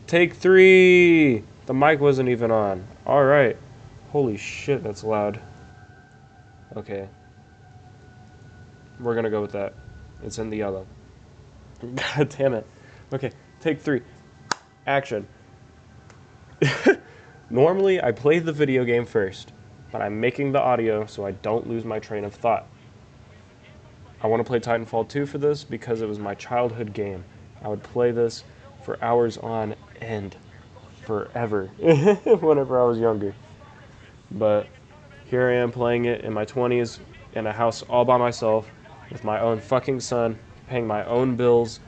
Take 3! The mic wasn't even on. Alright. Holy shit, that's loud. Okay. We're gonna go with that. It's in the yellow. God damn it. Okay, take 3. Action. Normally, I play the video game first, but I'm making the audio so I don't lose my train of thought. I want to play Titanfall 2 for this because it was my childhood game. I would play this for hours on end. Forever. Whenever I was younger. But here I am playing it in my 20s in a house all by myself with my own fucking son, paying my own bills,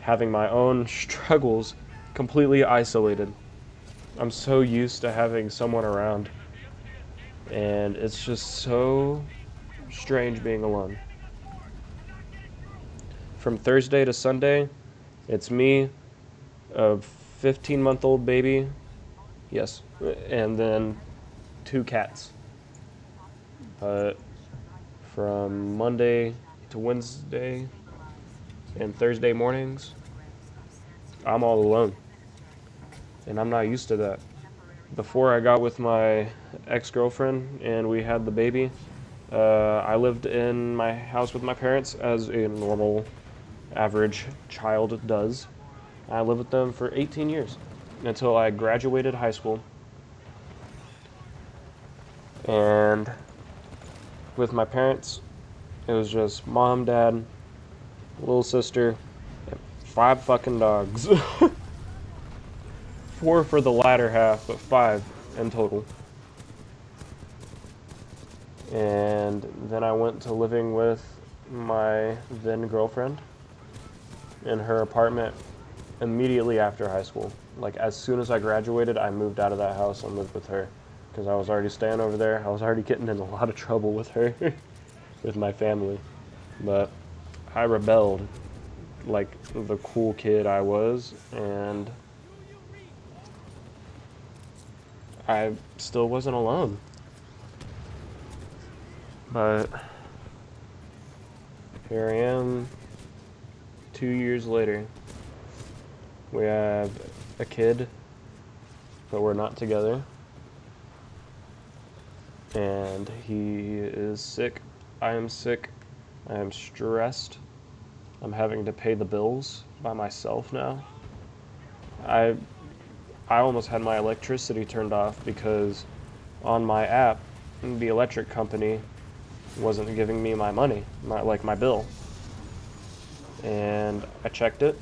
having my own struggles, completely isolated. I'm so used to having someone around, and it's just so strange being alone. From Thursday to Sunday, it's me, a 15-month-old baby, yes, and then 2 cats. But from Monday to Wednesday and Thursday mornings, I'm all alone. And I'm not used to that. Before I got with my ex-girlfriend and we had the baby, I lived in my house with my parents as a normal, average child does. I lived with them for 18 years until I graduated high school. And with my parents, it was just mom, dad, little sister, and 5 fucking dogs. 4 for the latter half, but 5 in total. And then I went to living with my then girlfriend in her apartment immediately after high school. Like, as soon as I graduated, I moved out of that house and lived with her. Because I was already staying over there. I was already getting in a lot of trouble with her, with my family. But I rebelled like the cool kid I was, and I still wasn't alone. But here I am, 2 years later. We have a kid, but we're not together. And he is sick. I am sick. I am stressed. I'm having to pay the bills by myself now. I almost had my electricity turned off because on my app, the electric company wasn't giving me my money, my bill. And I checked it.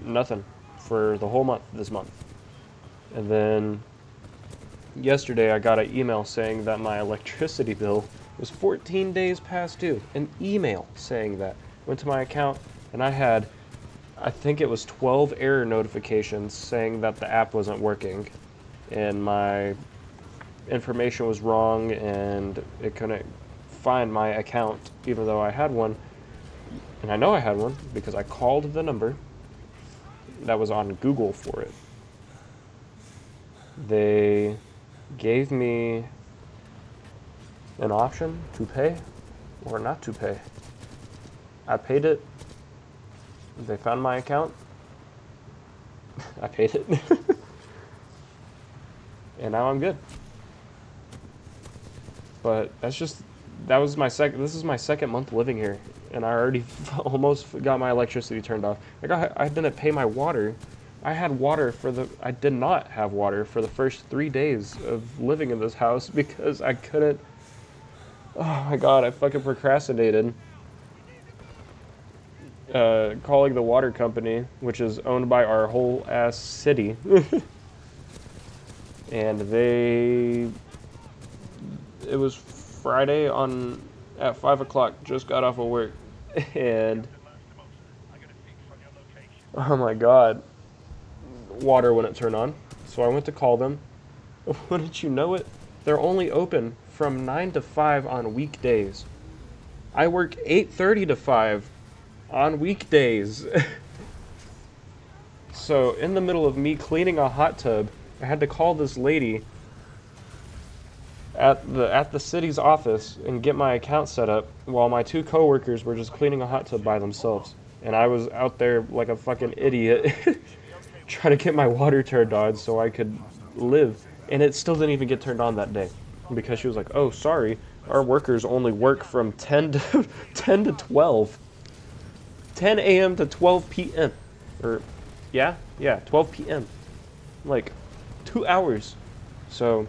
Nothing for the whole month, this month. And then yesterday I got an email saying that my electricity bill was 14 days past due. An email saying that. Went to my account and I think it was 12 error notifications saying that the app wasn't working and my information was wrong and it couldn't find my account even though I had one. And I know I had one because I called the number that was on Google for it. They gave me an option to pay or not to pay. I paid it. They found my account. I paid it. And now I'm good. But this is my second month living here, and I already almost got my electricity turned off. I didn't pay my water. I did not have water for the first 3 days of living in this house because I couldn't. Oh my god, I fucking procrastinated. Calling the water company, which is owned by our whole ass city. And it was Friday at 5 o'clock, just got off of work, and oh my god, water wouldn't turn on, so I went to call them. Wouldn't you know it, they're only open from 9 to 5 on weekdays. I work 8:30 to 5 on weekdays. So in the middle of me cleaning a hot tub, I had to call this lady at the city's office and get my account set up while my 2 coworkers were just cleaning a hot tub by themselves. And I was out there like a fucking idiot trying to get my water turned on so I could live. And it still didn't even get turned on that day because she was like, "Oh, sorry, our workers only work from 10 to 10 to 12, 10 a.m. to 12 p.m. Or, yeah, 12 p.m. Like 2 hours. So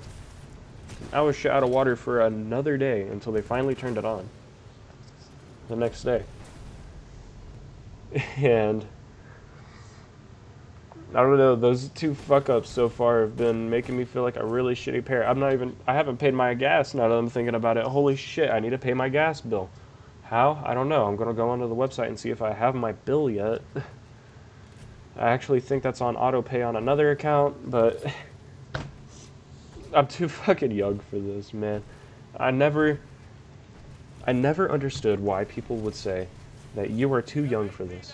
I was shut out of water for another day until they finally turned it on the next day. And I don't know, those two fuck ups so far have been making me feel like a really shitty parent. I haven't paid my gas now that I'm thinking about it. Holy shit, I need to pay my gas bill. How? I don't know. I'm going to go onto the website and see if I have my bill yet. I actually think that's on auto pay on another account, but I'm too fucking young for this, man. I never understood why people would say that you are too young for this.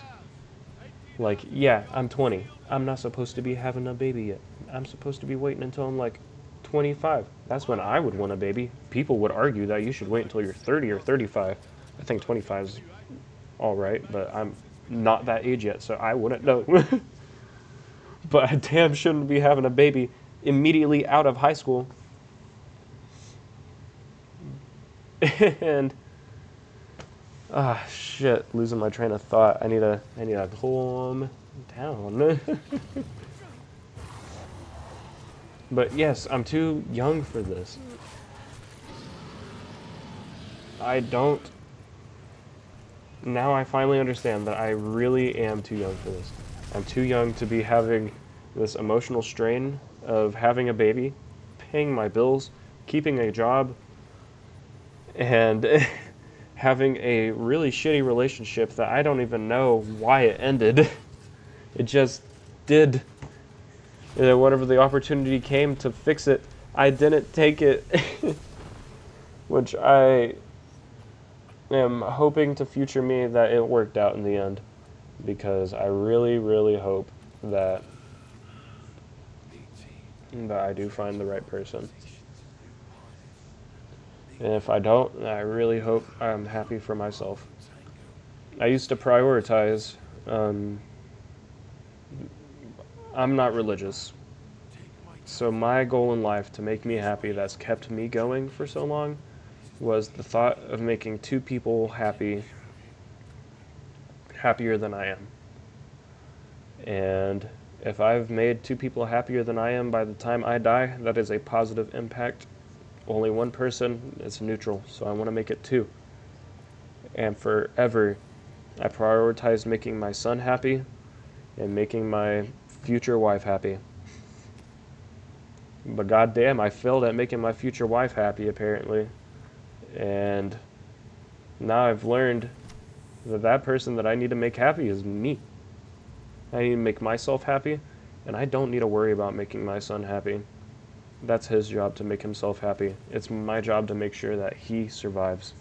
Like, yeah, I'm 20. I'm not supposed to be having a baby yet. I'm supposed to be waiting until I'm like 25. That's when I would want a baby. People would argue that you should wait until you're 30 or 35. I think 25 is all right, but I'm not that age yet, so I wouldn't know. But I damn shouldn't be having a baby immediately out of high school. And shit, losing my train of thought. I need to calm down. But yes, I'm too young for this. Now I finally understand that I really am too young for this. I'm too young to be having this emotional strain of having a baby, paying my bills, keeping a job, and having a really shitty relationship that I don't even know why it ended. It just did. Whenever the opportunity came to fix it, I didn't take it. Which I am hoping to future me that it worked out in the end. Because I really, really hope that I do find the right person. And if I don't, I really hope I'm happy for myself. I used to prioritize, I'm not religious. So my goal in life to make me happy that's kept me going for so long was the thought of making two people happier than I am. And if I've made two people happier than I am by the time I die, that is a positive impact. Only one person is neutral, so I want to make it two. And forever, I prioritized making my son happy and making my future wife happy. But goddamn, I failed at making my future wife happy, apparently. And now I've learned that person that I need to make happy is me. I need to make myself happy, and I don't need to worry about making my son happy. That's his job to make himself happy. It's my job to make sure that he survives.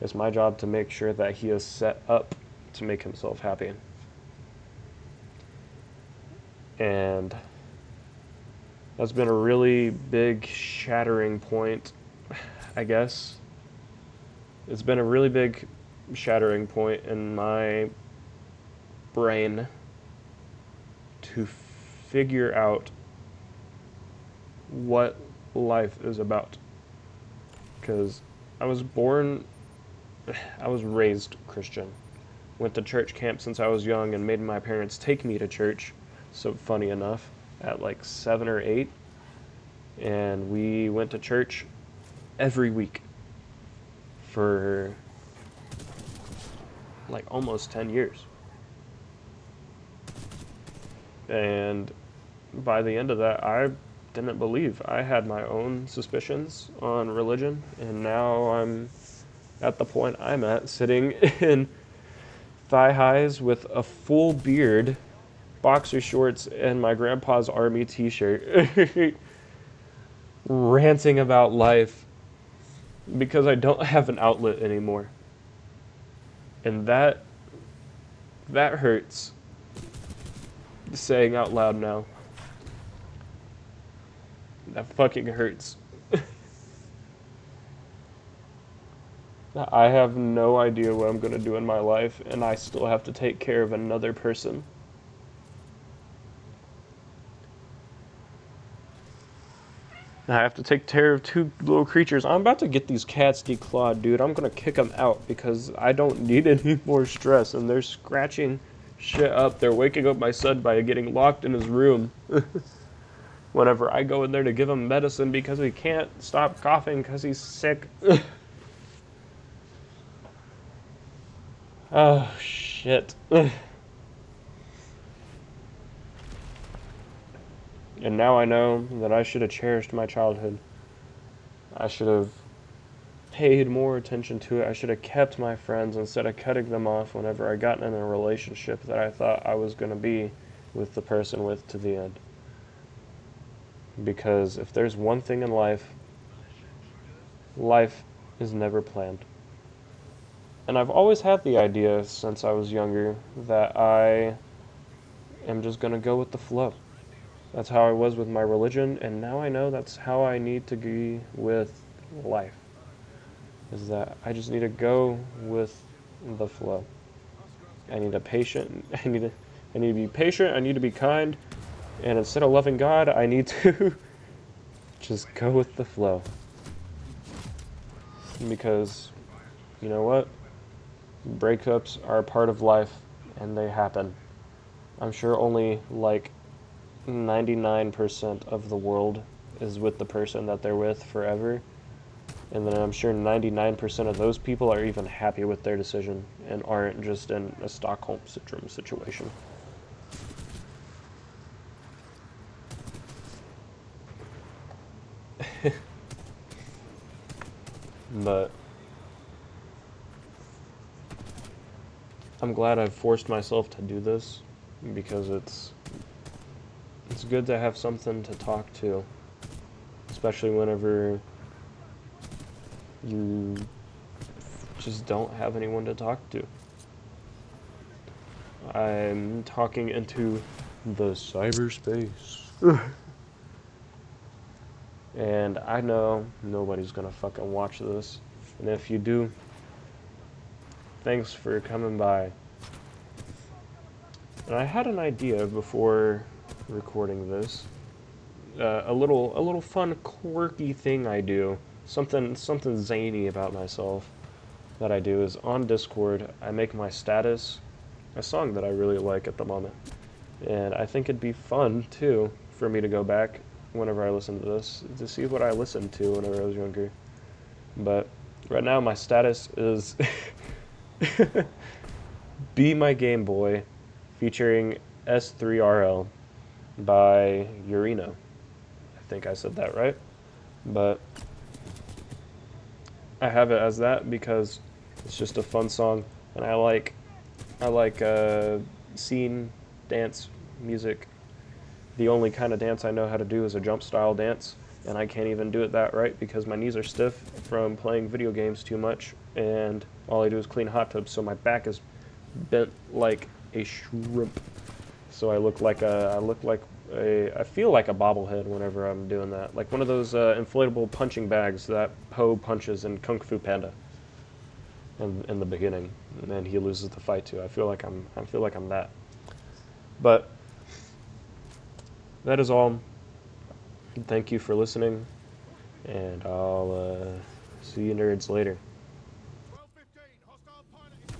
It's my job to make sure that he is set up to make himself happy. And that's been a really big shattering point, I guess. It's been a really big shattering point in my brain to figure out what life is about. Because I was raised Christian. Went to church camp since I was young and made my parents take me to church. So funny enough, at like 7 or 8. And we went to church every week for like almost 10 years. And by the end of that, I didn't believe. I had my own suspicions on religion, and now I'm at the point I'm at, sitting in thigh highs with a full beard, boxer shorts, and my grandpa's army t-shirt, ranting about life because I don't have an outlet anymore. And that hurts, saying out loud now. That fucking hurts. I have no idea what I'm going to do in my life, and I still have to take care of another person. I have to take care of two little creatures. I'm about to get these cats declawed, dude. I'm gonna kick them out because I don't need any more stress. And they're scratching shit up. They're waking up my son by getting locked in his room. Whenever I go in there to give him medicine because he can't stop coughing because he's sick. Oh, shit. And now I know that I should have cherished my childhood. I should have paid more attention to it. I should have kept my friends instead of cutting them off whenever I got in a relationship that I thought I was going to be with the person with to the end. Because if there's one thing in life, life is never planned. And I've always had the idea since I was younger that I am just going to go with the flow. That's how I was with my religion, and now I know that's how I need to be with life. Is that I just need to go with the flow. I need to I need to be patient, I need to be kind, and instead of loving God, I need to just go with the flow. Because you know what? Breakups are a part of life and they happen. I'm sure only like 99% of the world is with the person that they're with forever. And then I'm sure 99% of those people are even happy with their decision and aren't just in a Stockholm Syndrome situation. But I'm glad I've forced myself to do this because it's good to have something to talk to, especially whenever you just don't have anyone to talk to. I'm talking into the cyberspace. And I know nobody's gonna fucking watch this. And if you do, thanks for coming by. And I had an idea before recording this. A little fun, quirky thing I do. Something zany about myself that I do is on Discord, I make my status a song that I really like at the moment. And I think it'd be fun, too, for me to go back whenever I listen to this, to see what I listened to whenever I was younger. But right now my status is Be My Game Boy, featuring S3RL by Urino. I think I said that right. But I have it as that because it's just a fun song, and I like scene dance music. The only kind of dance I know how to do is a jump style dance, and I can't even do it that right because my knees are stiff from playing video games too much, and all I do is clean hot tubs, so my back is bent like a shrimp. So I feel like a bobblehead whenever I'm doing that, like one of those inflatable punching bags that Poe punches in Kung Fu Panda in the beginning, and then he loses the fight too. I feel like I'm that. But that is all. Thank you for listening, and I'll see you nerds later.